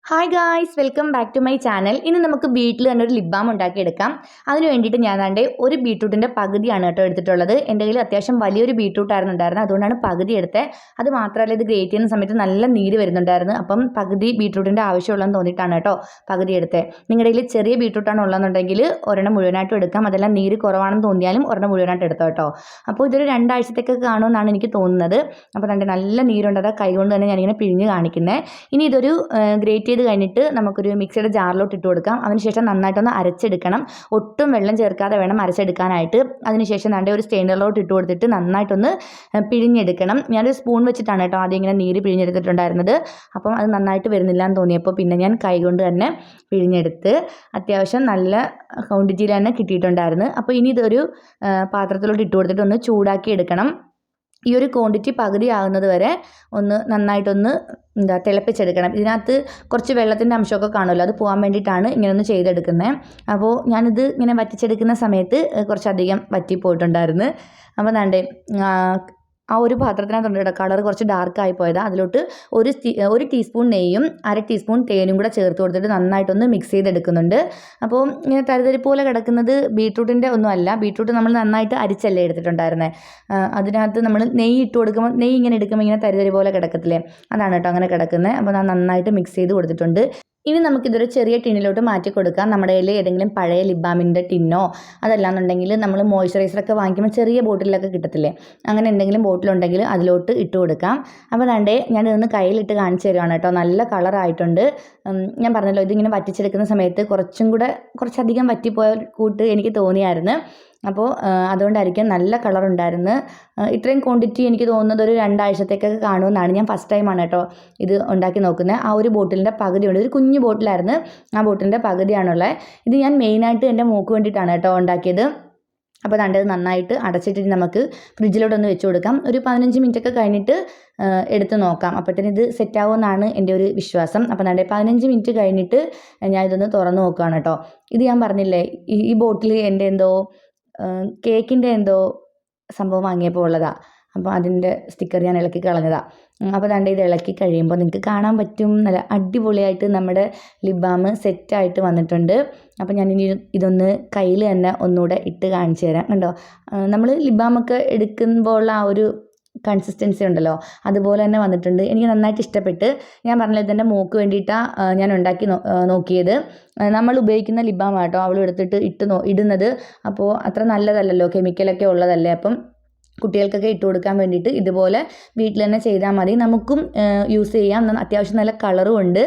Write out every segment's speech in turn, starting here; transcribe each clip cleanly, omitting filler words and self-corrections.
Hi guys, welcome back to my channel. ഇന്ന് നമുക്ക് വീട്ടിൽ തന്നെ ഒരു ലിപ് ബാം ഉണ്ടാക്കിയെടുക്കാം. അതിന് വേണ്ടിയിട്ട് ഞാൻ ഒരു ബീട്രൂട്ടിൻ്റെ പകുതിയാണ് കേട്ടോ എടുത്തിട്ടുള്ളത്. എൻ്റെ കയ്യിൽ അത്യാവശ്യം വലിയൊരു ബീട്രൂട്ടായിരുന്നു ഉണ്ടായിരുന്നത്, അതുകൊണ്ടാണ് പകുതി എടുത്തത്. അത് മാത്രമല്ല, ഇത് ഗ്രേറ്റ് ചെയ്യുന്ന സമയത്ത് നല്ല നീര് വരുന്നുണ്ടായിരുന്നു. അപ്പം പകുതി ബീട്രൂട്ടിൻ്റെ ആവശ്യമുള്ളതെന്ന് തോന്നിയിട്ടാണ് കേട്ടോ പകുതി എടുത്തത്. നിങ്ങളുടെ കയ്യിൽ ചെറിയ ബീട്രൂട്ടാണ് ഉള്ളതെന്നുണ്ടെങ്കിൽ ഒരെണ്ണം മുഴുവനായിട്ടും എടുക്കാം. അതെല്ലാം നീര് കുറവാണെന്ന് തോന്നിയാലും ഒരെണ്ണം മുഴുവനായിട്ട് എടുത്തോ കേട്ടോ. അപ്പോൾ ഇതൊരു 2 ആഴ്ചത്തേക്ക് കാണുമെന്നാണ് എനിക്ക് തോന്നുന്നത്. അപ്പോൾ നല്ല നീരുണ്ട്, അത് കൈകൊണ്ട് തന്നെ ഞാനിങ്ങനെ പിഴിഞ്ഞ് കാണിക്കുന്നത്. ഇനി ഇതൊരു ഗ്രേറ്റ് ചെയ്ത് കഴിഞ്ഞിട്ട് നമുക്കൊരു മിക്സിയുടെ ജാറിലോട്ട് ഇട്ട് കൊടുക്കാം. അതിനുശേഷം നന്നായിട്ടൊന്ന് അരച്ചെടുക്കണം. ഒട്ടും വെള്ളം ചേർക്കാതെ വേണം അരച്ചെടുക്കാനായിട്ട്. അതിനുശേഷം ഒരു സ്റ്റെയിനറിലോട്ട് ഇട്ട് കൊടുത്തിട്ട് നന്നായിട്ടൊന്ന് പിഴിഞ്ഞെടുക്കണം. ഞാനൊരു സ്പൂൺ വെച്ചിട്ടാണ് കേട്ടോ ആദ്യം ഇങ്ങനെ നീര് പിഴിഞ്ഞെടുത്തിട്ടുണ്ടായിരുന്നത്. അപ്പം അത് നന്നായിട്ട് വരുന്നില്ല എന്ന് തോന്നിയപ്പോൾ പിന്നെ ഞാൻ കൈകൊണ്ട് തന്നെ പിഴിഞ്ഞെടുത്ത് അത്യാവശ്യം നല്ല ക്വാണ്ടിറ്റിയിൽ തന്നെ കിട്ടിയിട്ടുണ്ടായിരുന്നു. അപ്പോൾ ഇനി ഇതൊരു പാത്രത്തിലോട്ട് ഇട്ട് കൊടുത്തിട്ട് ഒന്ന് ചൂടാക്കി എടുക്കണം. ഈ ഒരു ക്വാണ്ടിറ്റി പകുതി ആകുന്നത് വരെ ഒന്ന് നന്നായിട്ടൊന്ന് തിളപ്പിച്ചെടുക്കണം. ഇതിനകത്ത് കുറച്ച് വെള്ളത്തിൻ്റെ അംശമൊക്കെ കാണുമല്ലോ, അത് പോകാൻ വേണ്ടിയിട്ടാണ് ഇങ്ങനെയൊന്ന് ചെയ്തെടുക്കുന്നത്. അപ്പോൾ ഞാനിത് ഇങ്ങനെ വറ്റിച്ചെടുക്കുന്ന സമയത്ത് കുറച്ചധികം വറ്റിപ്പോയിട്ടുണ്ടായിരുന്നു. അപ്പോൾ ആ ഒരു പാത്രത്തിനകത്തുണ്ട് കളർ കുറച്ച് ഡാർക്കായി പോയതാണ്. അതിലോട്ട് ഒരു ടീസ്പൂൺ നെയ്യും 1/2 ടീസ്പൂൺ തേനും കൂടെ ചേർത്ത് കൊടുത്തിട്ട് നന്നായിട്ടൊന്ന് മിക്സ് ചെയ്തെടുക്കുന്നുണ്ട്. അപ്പോൾ ഇങ്ങനെ തരിതരി പോലെ കിടക്കുന്നത് ബീട്രൂട്ടിൻ്റെ ഒന്നും അല്ല. ബീട്രൂട്ട് നമ്മൾ നന്നായിട്ട് അരിച്ചല്ലേ എടുത്തിട്ടുണ്ടായിരുന്നത്. അതിനകത്ത് നമ്മൾ നെയ്യ് ഇട്ട് കൊടുക്കുമ്പോൾ നെയ്യ് ഇങ്ങനെ എടുക്കുമ്പോൾ ഇങ്ങനെ തരിതരി പോലെ കിടക്കത്തില്ലേ, അതാണ് കേട്ടോ അങ്ങനെ കിടക്കുന്നത്. അപ്പോൾ ഞാൻ നന്നായിട്ട് മിക്സ് ചെയ്ത് കൊടുത്തിട്ടുണ്ട്. ഇനി നമുക്കിതൊരു ചെറിയ ടിന്നിലോട്ട് മാറ്റി കൊടുക്കാം. നമ്മുടെ കയ്യിൽ ഏതെങ്കിലും പഴയ ലിബാമിൻ്റെ ടിന്നോ അതല്ലാന്നുണ്ടെങ്കിൽ നമ്മൾ മോയ്സ്ചറൈസറൊക്കെ വാങ്ങിക്കുമ്പോൾ ചെറിയ ബോട്ടിലൊക്കെ കിട്ടത്തില്ലേ, അങ്ങനെ എന്തെങ്കിലും ബോട്ടിലുണ്ടെങ്കിൽ അതിലോട്ട് ഇട്ട് കൊടുക്കാം. അപ്പോൾ ഞാനിതൊന്ന് കയ്യിലിട്ട് കാണിച്ചു തരുവാണ് കേട്ടോ. നല്ല കളറായിട്ടുണ്ട്. ഞാൻ പറഞ്ഞല്ലോ, ഇതിങ്ങനെ വറ്റിച്ചെടുക്കുന്ന സമയത്ത് കുറച്ചധികം വറ്റിപ്പോയ കൂട്ട് എനിക്ക് തോന്നിയായിരുന്നു. അപ്പോൾ അതുകൊണ്ടായിരിക്കും നല്ല കളറുണ്ടായിരുന്നു. ഇത്രയും ക്വാണ്ടിറ്റി എനിക്ക് തോന്നുന്നത് ഒരു 2 ആഴ്ചത്തേക്കൊക്കെ കാണുമെന്നാണ്. ഞാൻ ഫസ്റ്റ് ടൈമാണ് കേട്ടോ ഇത് ഉണ്ടാക്കി നോക്കുന്നത്. ആ ഒരു ബോട്ടിലിൻ്റെ പകുതിയുണ്ട്, ഒരു കുഞ്ഞു ബോട്ടിലായിരുന്നു, ആ ബോട്ടിലിൻ്റെ പകുതിയാണുള്ളത്. ഇത് ഞാൻ മെയിനായിട്ട് എൻ്റെ മോൾക്ക് വേണ്ടിയിട്ടാണ് കേട്ടോ ഉണ്ടാക്കിയത്. അപ്പോൾ ഇത് നന്നായിട്ട് അടച്ചിട്ട് നമുക്ക് ഫ്രിഡ്ജിലോട്ടൊന്ന് വെച്ച് കൊടുക്കാം. ഒരു 15 മിനിറ്റൊക്കെ കഴിഞ്ഞിട്ട് എടുത്ത് നോക്കാം. അപ്പോഴത്തേന് ഇത് സെറ്റാവുമെന്നാണ് എൻ്റെ ഒരു വിശ്വാസം. അപ്പോൾ 15 മിനിറ്റ് കഴിഞ്ഞിട്ട് ഞാൻ ഇതൊന്ന് തുറന്ന് നോക്കുകയാണ് കേട്ടോ. ഇത് ഞാൻ പറഞ്ഞില്ലേ, ഈ ബോട്ടിൽ എൻ്റെ കേക്കിൻ്റെ സംഭവം വാങ്ങിയപ്പോൾ ഉള്ളതാണ്. അപ്പോൾ അതിൻ്റെ സ്റ്റിക്കർ ഞാൻ ഇളക്കി കളഞ്ഞതാണ്. അപ്പോൾ ഇത് ഇളക്കി കഴിയുമ്പോൾ നിങ്ങൾക്ക് കാണാൻ പറ്റും, നല്ല അടിപൊളിയായിട്ട് നമ്മുടെ ലിപ് ബാം സെറ്റായിട്ട് വന്നിട്ടുണ്ട്. അപ്പോൾ ഞാനിനി ഇതൊന്ന് കയ്യിൽ തന്നെ ഒന്നുകൂടെ ഇട്ട് കാണിച്ചു തരാം. കണ്ടോ, നമ്മൾ ലിപ് ബാമൊക്കെ എടുക്കുമ്പോൾ ഉള്ള ആ ഒരു കൺസിസ്റ്റൻസി ഉണ്ടല്ലോ, അതുപോലെ തന്നെ വന്നിട്ടുണ്ട്. എനിക്ക് നന്നായിട്ട് ഇഷ്ടപ്പെട്ട്. ഞാൻ പറഞ്ഞത് ഇതെൻ്റെ മോൾക്ക് വേണ്ടിയിട്ടാണ് ഞാൻ ഉണ്ടാക്കി നോക്കിയത്. നമ്മൾ ഉപയോഗിക്കുന്ന ലിപ് ബാം ആട്ടോ അവൾ എടുത്തിട്ട് ഇടുന്നത്. അപ്പോൾ അത്ര നല്ലതല്ലല്ലോ, കെമിക്കലൊക്കെ ഉള്ളതല്ലേ. അപ്പം കുട്ടികൾക്കൊക്കെ ഇട്ട് കൊടുക്കാൻ വേണ്ടിയിട്ട് ഇതുപോലെ വീട്ടിൽ തന്നെ ചെയ്താൽ മതി. നമുക്കും യൂസ് ചെയ്യാം. അത്യാവശ്യം നല്ല കളറും ഉണ്ട്.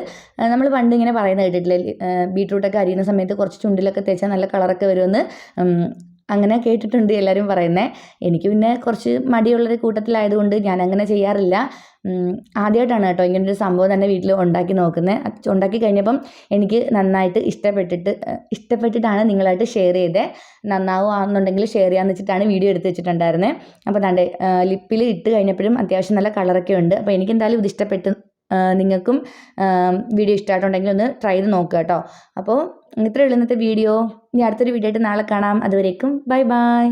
നമ്മൾ പണ്ട് ഇങ്ങനെ പറയുന്നത് കേട്ടിട്ടില്ലേ, ബീട്രൂട്ടൊക്കെ അരിയുന്ന സമയത്ത് കുറച്ച് ചുണ്ടിലൊക്കെ തേച്ചാൽ നല്ല കളറൊക്കെ വരുമെന്ന് അങ്ങനെ കേട്ടിട്ടുണ്ട് എല്ലാവരും പറയുന്നത്. എനിക്ക് പിന്നെ കുറച്ച് മടിയുള്ളൊരു കൂട്ടത്തിലായതുകൊണ്ട് ഞാൻ അങ്ങനെ ചെയ്യാറില്ല. ആദ്യമായിട്ടാണ് കേട്ടോ ഇങ്ങനൊരു സംഭവം തന്നെ വീട്ടിൽ ഉണ്ടാക്കി നോക്കുന്നത്. ഉണ്ടാക്കി കഴിഞ്ഞപ്പം എനിക്ക് നന്നായിട്ട് ഇഷ്ടപ്പെട്ടിട്ടാണ് നിങ്ങളായിട്ട് ഷെയർ ചെയ്തത്. നന്നാവുകയാണെന്നുണ്ടെങ്കിൽ ഷെയർ ചെയ്യാമെന്ന് വെച്ചിട്ടാണ് വീഡിയോ എടുത്ത് വെച്ചിട്ടുണ്ടായിരുന്നത്. അപ്പോൾ ലിപ്പിൽ ഇട്ട് കഴിഞ്ഞപ്പോഴും അത്യാവശ്യം നല്ല കളറൊക്കെ ഉണ്ട്. അപ്പോൾ എനിക്കെന്തായാലും ഇത് ഇഷ്ടപ്പെട്ട്. നിങ്ങൾക്കും വീഡിയോ ഇഷ്ടമായിട്ടുണ്ടെങ്കിൽ ഒന്ന് ട്രൈ ചെയ്ത് നോക്കുക കേട്ടോ. അപ്പോൾ ഇത്രയേ ഉള്ളൂ ഇന്നത്തെ വീഡിയോ. ഇനി അടുത്തൊരു വീഡിയോ ആയിട്ട് നാളെ കാണാം. അതുവരേക്കും ബൈ ബൈ.